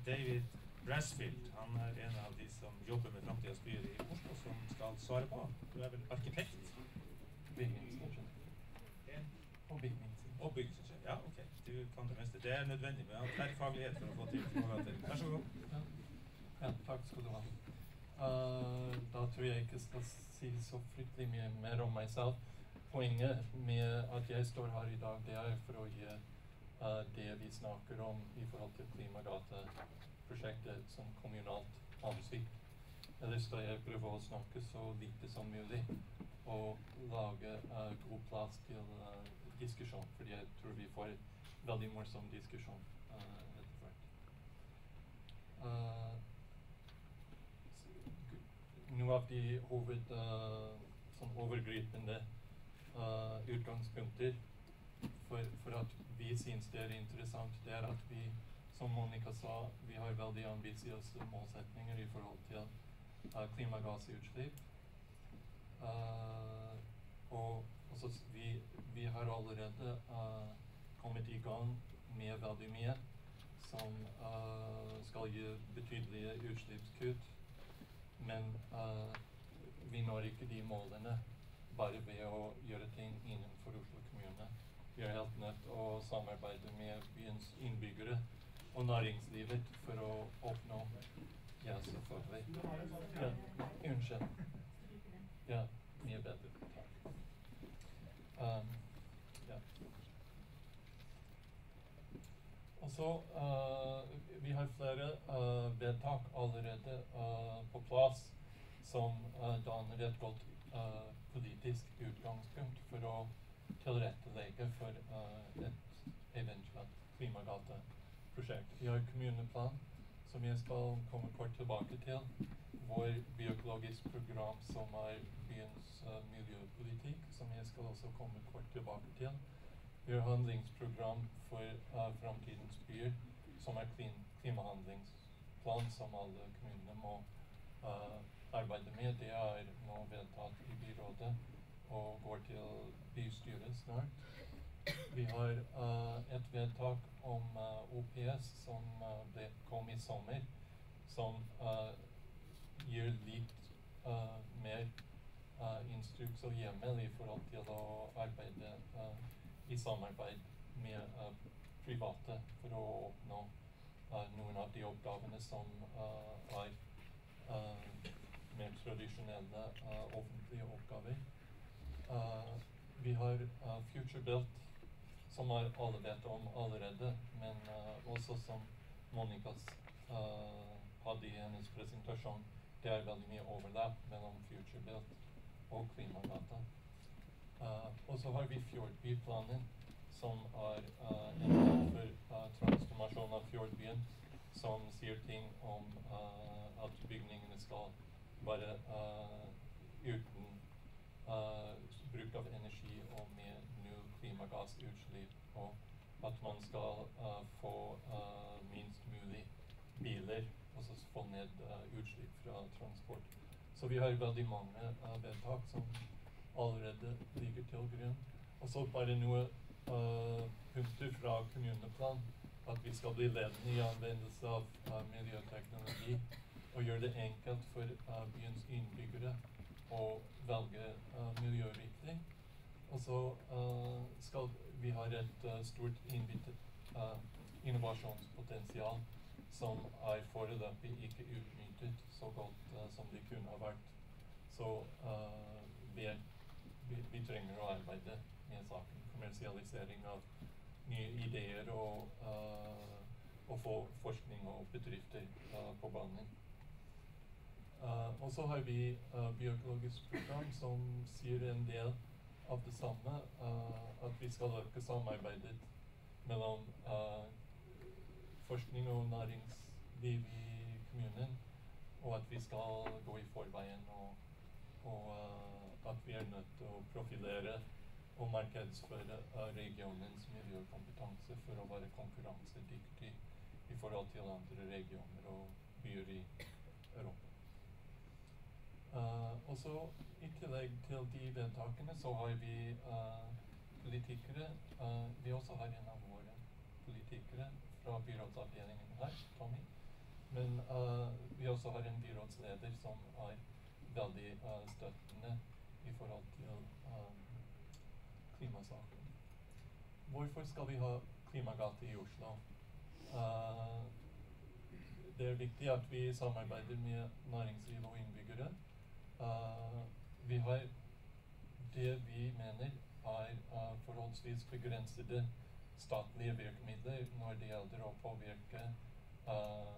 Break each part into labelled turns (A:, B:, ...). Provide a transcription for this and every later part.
A: David Brassfield. Han en av de som jobber med Fremtidens byer i Oslo, som skal svare på. Du vel arkitekt?
B: Bygningsingeniør. Og bygningsingeniør.
A: Og bygningsingeniør, ja, ok. Du kan det meste. Det nødvendig med tverrfaglighet for å få til smågater. Vær så god.
B: Ja, takk skal du ha. Da tror jeg ikke skal si så fryktelig mye mer om meg selv. Poenget med at jeg står her i dag, det for å gi det vi snakker om i forhold til Klimagate-prosjektet som kommunalt ansikt. Ellers skal jeg prøve å snakke så lite som mulig og lage god plass til diskusjon, fordi jeg tror vi får en veldig morsom diskusjon etter hvert. Noe av de overgripende utgangspunkter for at vi synes det interessant, det at vi, som Monica sa, vi har veldig ambisiøse målsetninger i forhold til klimagassutslipp. Og så vi har allerede kommet i gang med veldig mye som skal gi betydelige utslippskutt, men vi når ikke de målene bare ved å gjøre ting innenfor Oslo kommune. Vi helt nødt til å samarbeide med byens innbyggere og næringslivet for å oppnå. Ja, selvfølgelig. Ja, unnskyld. Ja, mye bedre. Takk. Ja. Og så, vi har flere vedtak allerede på plass som danner et godt politisk utgangspunkt for å tilrettelegge for et eventuelt Klimagate-prosjekt. Vi har kommuneplan som jeg skal komme kort tilbake til, vår biologisk program som byens miljøpolitikk, som jeg skal også komme kort tilbake til. Vi har handlingsprogram for fremtidens byer, som klimahandlingsplan som alle kommunene må arbeide med. Det nå vedtatt i byrådet og går til bystyret snart. Vi har et vedtak om OPS som kom i sommer, som gir litt mer instruks og hjemmel i forhold til å arbeide i samarbeid med private for å oppnå noen av de oppgavene som mer tradisjonelle offentlige oppgaver. Vi har FutureBuilt, som alle vet om allerede, men også som Monica hadde i hennes presentasjon, det veldig mye overlapp mellom FutureBuilt og Klimagata. Og så har vi Fjordbyplanen, som en for transformasjon av Fjordbyen, som sier ting om at bygningene skal være uten bruk av energi og med null klimagassutslipp, og at man skal få minst mulig biler, og så få ned utslipp fra transport. Så vi har veldig mange vedtak som allerede ligger til grunn. Og så bare noen punkter fra kommuneplan, at vi skal bli ledende i anvendelse av miljøteknologi, og gjøre det enkelt for byens innbyggere å velge miljøriktig. Og så skal vi ha et stort innovasjonspotensial som foreløpig ikke utnyttet så godt som det kunne ha vært. Så vi trenger å arbeide med saken, kommersialisering av nye ideer og få forskning og bedrifter på banen. Og så har vi biologisk program som sier en del av det samme, at vi skal øke samarbeidet mellom forskning og næringsliv i kommunen, og at vi skal gå i forveien, og at vi nødt til å profilere og markedsføre regionens miljøkompetanse for å være konkurransedyktig i forhold til andre regioner og byer i Europa. Og så i tillegg til de vedtakene så har vi politikere. Vi også har en av våre politikere fra byrådsavdelingen her, Tommy, Men vi også har en byrådsleder som veldig støttende I forhold til klimasaken. Hvorfor skal vi ha klimagate I Oslo? Det viktig at vi samarbeider med næringsliv og innbyggere. Vi har det vi mener forholdsvis begrensede statlige virkemidler når det gjelder å påvirke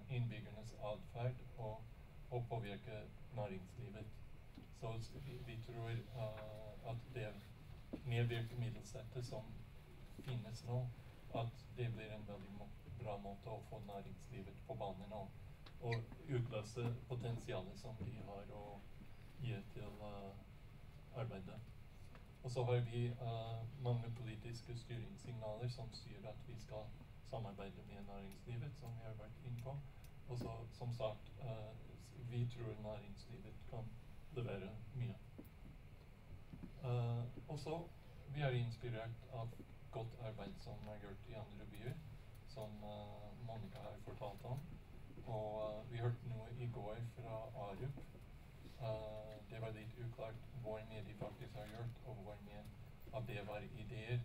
B: innbyggernes adferd og påvirke næringslivet. Så vi tror at det med virkemiddelsettet som finnes nå, at det blir en veldig bra måte å få næringslivet på banen og utløse potensialet som de har å gi til arbeidet. Og så har vi mange politiske styringssignaler som sier at vi skal samarbeide med næringslivet, som vi har vært inne på. Og så, som sagt, vi tror næringslivet kan levere mye. Og så, vi er inspirert av godt arbeid som er gjort I andre byer, som Monica har fortalt om. Og vi hørte noe I går fra Arup. Det var litt uklart hvor mye de faktisk har gjort, og hvor mye av det var ideer.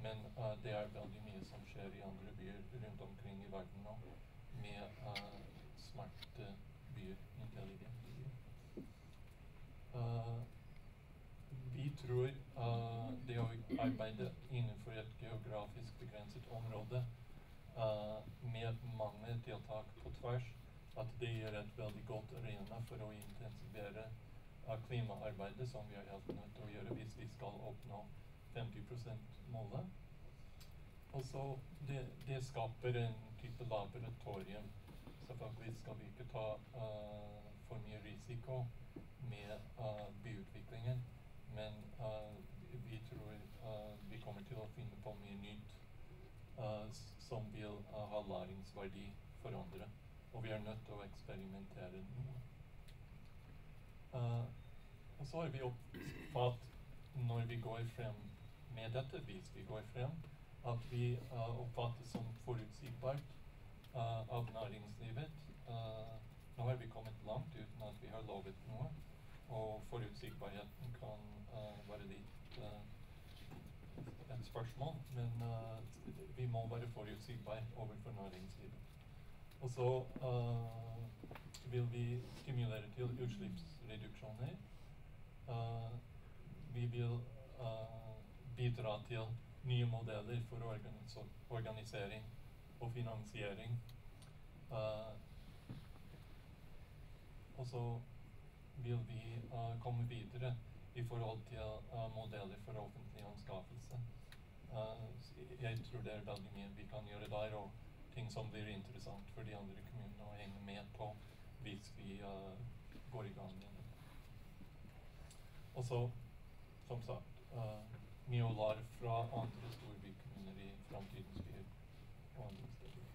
B: Men det er veldig mye som skjer I andre byer rundt omkring I verden nå, med smarte byer, intelligente byer. Vi tror det å arbeide innenfor et geografisk begrenset område med mange tiltak på tvers, at det gir et veldig godt arena for å intensivere klimaarbeidet som vi helt nødt til å gjøre hvis vi skal oppnå 50%-målet. Og så det skaper en type laboratorium. Selvfølgelig skal vi ikke ta for mye risiko med byutviklingen, men vi tror vi kommer til å finne på mye nytt som vil ha læringsverdi for andre. Og vi er nødt til å eksperimentere noe. Og så vi opptatt når vi går frem med dette, hvis vi går frem, at vi oppfattes som forutsigbart av næringslivet. Nå har vi kommet langt uten at vi har lovet noe, og forutsigbarheten kan være litt et spørsmål, men vi må være forutsigbare overfor næringslivet. Og så vil vi stimulere til utslippsreduksjoner. Vi vil bidra til nye modeller for organisering og finansiering. Og så vil vi komme videre I forhold til modeller for offentlig anskaffelse. Jeg tror det veldig mye vi kan gjøre der, og ting som blir interessant for de andre kommunene å henge med på hvis vi går I gang med det. Og så, som sagt, mye å lære fra andre storbykommuner I fremtidens byer og andre steder.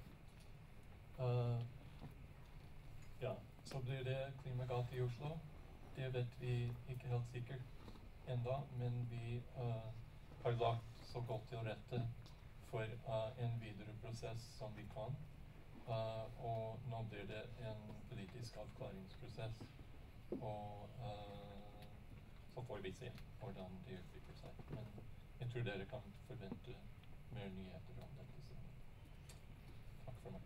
B: Ja, så blir det klimagate I Oslo. Det vet vi ikke helt sikkert enda, men vi har lagt så godt til rette for en videre prosess som vi kan. Og nå blir det en politisk avklaringsprosess, og så får vi se hvordan det utvikler seg. Men jeg tror dere kan forvente mer nyheter om dette. Så. Takk for meg.